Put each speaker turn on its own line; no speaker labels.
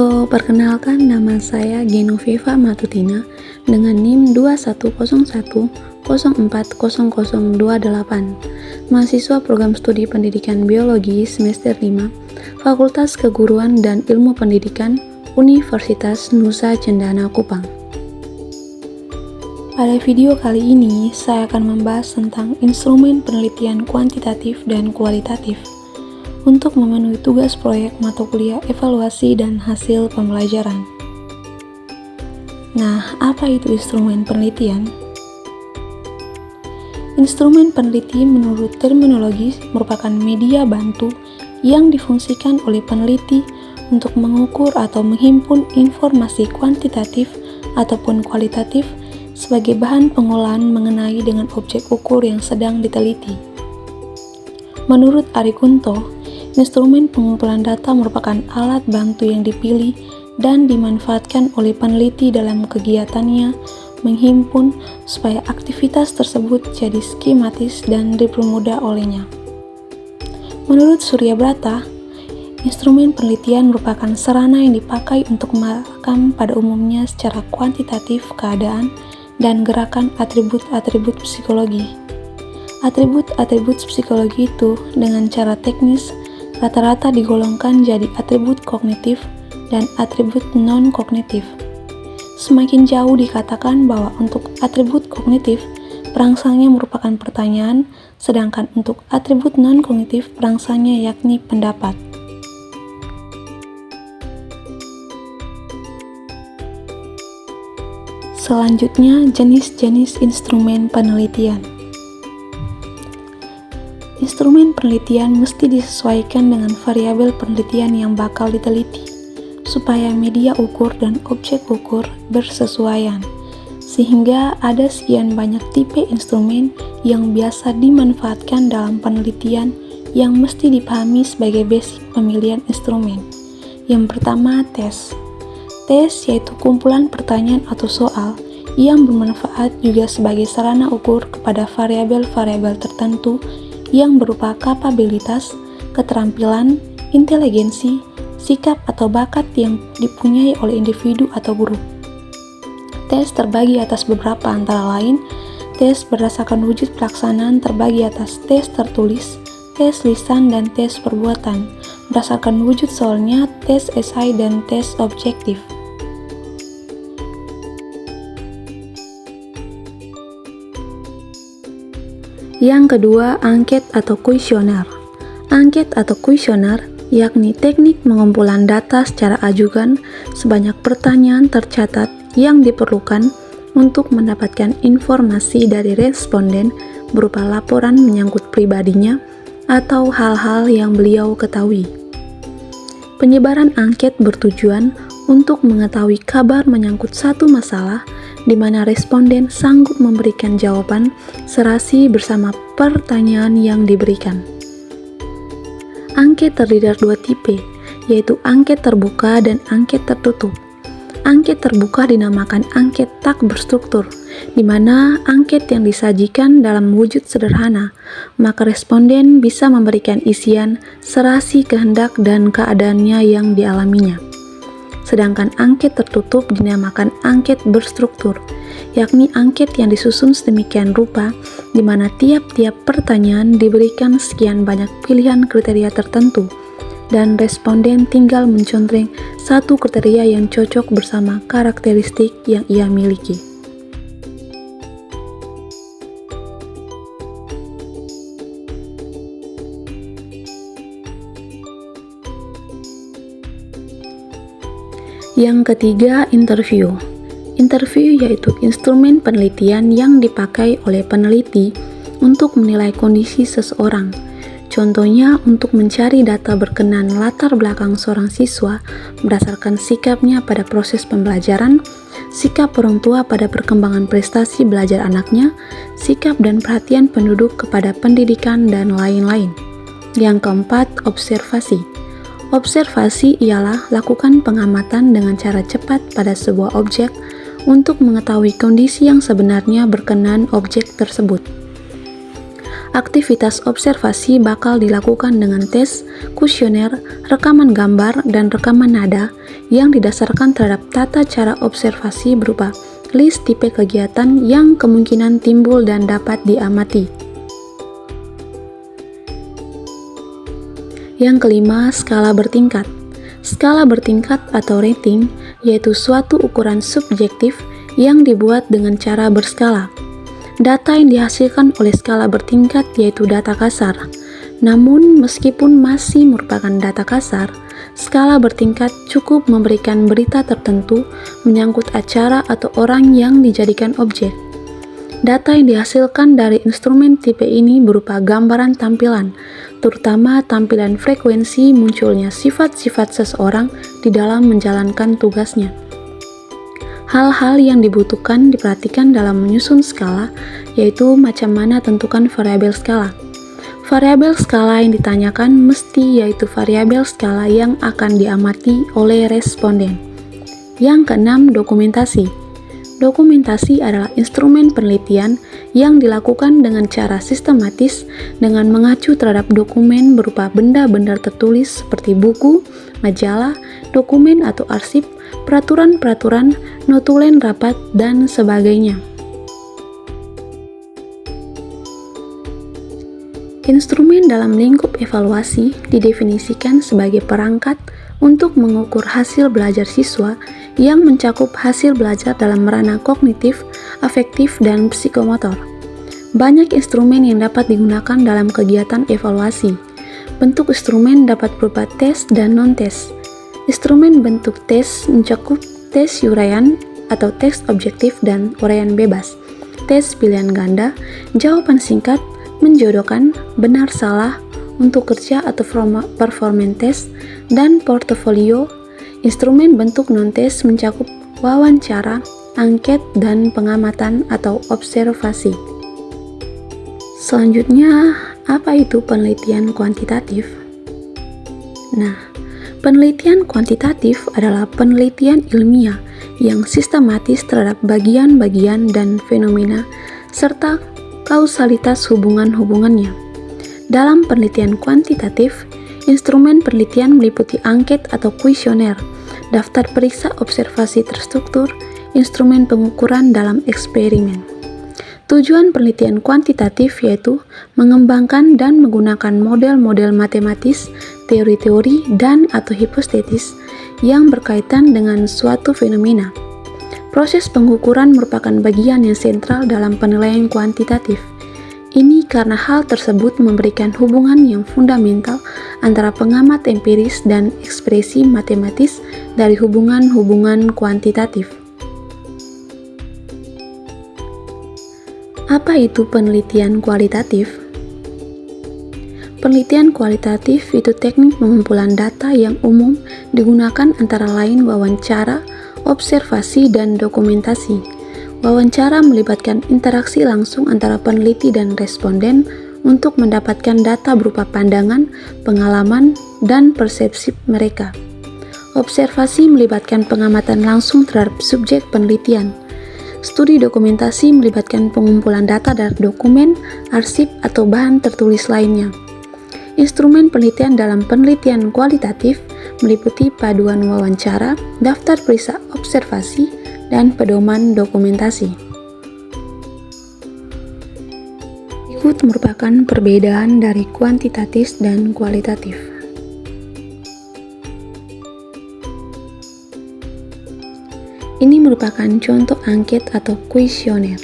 Halo, perkenalkan nama saya Genoviva Matutina dengan NIM 2101040028, mahasiswa program studi pendidikan biologi semester 5, Fakultas Keguruan dan Ilmu Pendidikan, Universitas Nusa Cendana Kupang. Pada video kali ini, saya akan membahas tentang instrumen penelitian kuantitatif dan kualitatif untuk memenuhi tugas proyek mata kuliah evaluasi dan hasil pembelajaran. Nah, apa itu instrumen penelitian? Instrumen peneliti menurut terminologi merupakan media bantu yang difungsikan oleh peneliti untuk mengukur atau menghimpun informasi kuantitatif ataupun kualitatif sebagai bahan pengolahan mengenai dengan objek ukur yang sedang diteliti. Menurut Ari Kunto, instrumen pengumpulan data merupakan alat bantu yang dipilih dan dimanfaatkan oleh peneliti dalam kegiatannya menghimpun supaya aktivitas tersebut jadi skematis dan dipermudah olehnya. Menurut Surya Brata, instrumen penelitian merupakan sarana yang dipakai untuk merekam pada umumnya secara kuantitatif keadaan dan gerakan atribut-atribut psikologi. Atribut-atribut psikologi itu dengan cara teknis rata-rata digolongkan jadi atribut kognitif dan atribut non-kognitif. Semakin jauh dikatakan bahwa untuk atribut kognitif, perangsangnya merupakan pertanyaan, sedangkan untuk atribut non-kognitif, perangsangnya yakni pendapat. Selanjutnya, jenis-jenis instrumen penelitian. Instrumen penelitian mesti disesuaikan dengan variabel penelitian yang bakal diteliti, supaya media ukur dan objek ukur bersesuaian, sehingga ada sekian banyak tipe instrumen yang biasa dimanfaatkan dalam penelitian yang mesti dipahami sebagai basic pemilihan instrumen. Yang pertama, tes. Tes yaitu kumpulan pertanyaan atau soal yang bermanfaat juga sebagai sarana ukur kepada variabel-variabel tertentu yang berupa kapabilitas, keterampilan, inteligensi, sikap atau bakat yang dipunyai oleh individu atau grup. Tes terbagi atas beberapa antara lain, tes berdasarkan wujud pelaksanaan terbagi atas tes tertulis, tes lisan, dan tes perbuatan. Berdasarkan wujud soalnya, tes esai dan tes objektif. Yang kedua, angket atau kuesioner. Angket atau kuesioner yakni teknik pengumpulan data secara ajukan sebanyak pertanyaan tercatat yang diperlukan untuk mendapatkan informasi dari responden berupa laporan menyangkut pribadinya atau hal-hal yang beliau ketahui. Penyebaran angket bertujuan untuk mengetahui kabar menyangkut satu masalah di mana responden sanggup memberikan jawaban serasi bersama pertanyaan yang diberikan. Angket terdiri dari dua tipe, yaitu angket terbuka dan angket tertutup. Angket terbuka dinamakan angket tak berstruktur, di mana angket yang disajikan dalam wujud sederhana, maka responden bisa memberikan isian serasi kehendak dan keadaannya yang dialaminya. Sedangkan angket tertutup dinamakan angket berstruktur, yakni angket yang disusun sedemikian rupa di mana tiap-tiap pertanyaan diberikan sekian banyak pilihan kriteria tertentu dan responden tinggal mencontreng satu kriteria yang cocok bersama karakteristik yang ia miliki. Yang ketiga, interview. Interview yaitu instrumen penelitian yang dipakai oleh peneliti untuk menilai kondisi seseorang. Contohnya untuk mencari data berkenan latar belakang seorang siswa berdasarkan sikapnya pada proses pembelajaran, sikap orang tua pada perkembangan prestasi belajar anaknya, sikap dan perhatian penduduk kepada pendidikan, dan lain-lain. Yang keempat, observasi. Observasi ialah lakukan pengamatan dengan cara cepat pada sebuah objek untuk mengetahui kondisi yang sebenarnya berkenan objek tersebut. Aktivitas observasi bakal dilakukan dengan tes, kuesioner, rekaman gambar, dan rekaman nada yang didasarkan terhadap tata cara observasi berupa list tipe kegiatan yang kemungkinan timbul dan dapat diamati. Yang kelima, skala bertingkat. Skala bertingkat atau rating yaitu suatu ukuran subjektif yang dibuat dengan cara berskala. Data yang dihasilkan oleh skala bertingkat yaitu data kasar. Namun, meskipun masih merupakan data kasar, skala bertingkat cukup memberikan berita tertentu menyangkut acara atau orang yang dijadikan objek. Data yang dihasilkan dari instrumen tipe ini berupa gambaran tampilan, terutama tampilan frekuensi munculnya sifat-sifat seseorang di dalam menjalankan tugasnya. Hal-hal yang dibutuhkan diperhatikan dalam menyusun skala, yaitu macam mana tentukan variabel skala. Variabel skala yang ditanyakan mesti yaitu variabel skala yang akan diamati oleh responden. Yang keenam, dokumentasi. Dokumentasi adalah instrumen penelitian yang dilakukan dengan cara sistematis dengan mengacu terhadap dokumen berupa benda-benda tertulis seperti buku, majalah, dokumen atau arsip, peraturan-peraturan, notulen rapat, dan sebagainya. Instrumen dalam lingkup evaluasi didefinisikan sebagai perangkat untuk mengukur hasil belajar siswa yang mencakup hasil belajar dalam ranah kognitif, afektif, dan psikomotor. Banyak instrumen yang dapat digunakan dalam kegiatan evaluasi. Bentuk instrumen dapat berupa tes dan non-tes. Instrumen bentuk tes mencakup tes uraian atau tes objektif dan uraian bebas, tes pilihan ganda, jawaban singkat, menjodohkan, benar salah, untuk kerja atau performance test, dan portofolio. Instrumen bentuk non-tes mencakup wawancara, angket, dan pengamatan atau observasi. Selanjutnya, apa itu penelitian kuantitatif? Nah, penelitian kuantitatif adalah penelitian ilmiah yang sistematis terhadap bagian-bagian dan fenomena serta kausalitas hubungan-hubungannya. Dalam penelitian kuantitatif, instrumen penelitian meliputi angket atau kuesioner, daftar periksa observasi terstruktur, instrumen pengukuran dalam eksperimen. Tujuan penelitian kuantitatif yaitu mengembangkan dan menggunakan model-model matematis, teori-teori, dan atau hipotesis yang berkaitan dengan suatu fenomena. Proses pengukuran merupakan bagian yang sentral dalam penilaian kuantitatif. Ini karena hal tersebut memberikan hubungan yang fundamental antara pengamat empiris dan ekspresi matematis dari hubungan-hubungan kuantitatif. Apa itu penelitian kualitatif? Penelitian kualitatif itu teknik pengumpulan data yang umum digunakan antara lain wawancara, observasi, dan dokumentasi. Wawancara melibatkan interaksi langsung antara peneliti dan responden untuk mendapatkan data berupa pandangan, pengalaman, dan persepsi mereka. Observasi melibatkan pengamatan langsung terhadap subjek penelitian. Studi dokumentasi melibatkan pengumpulan data dari dokumen, arsip, atau bahan tertulis lainnya. Instrumen penelitian dalam penelitian kualitatif meliputi paduan wawancara, daftar periksa observasi, dan pedoman dokumentasi. Berikut merupakan perbedaan dari kuantitatif dan kualitatif. Ini merupakan contoh angket atau kuesioner.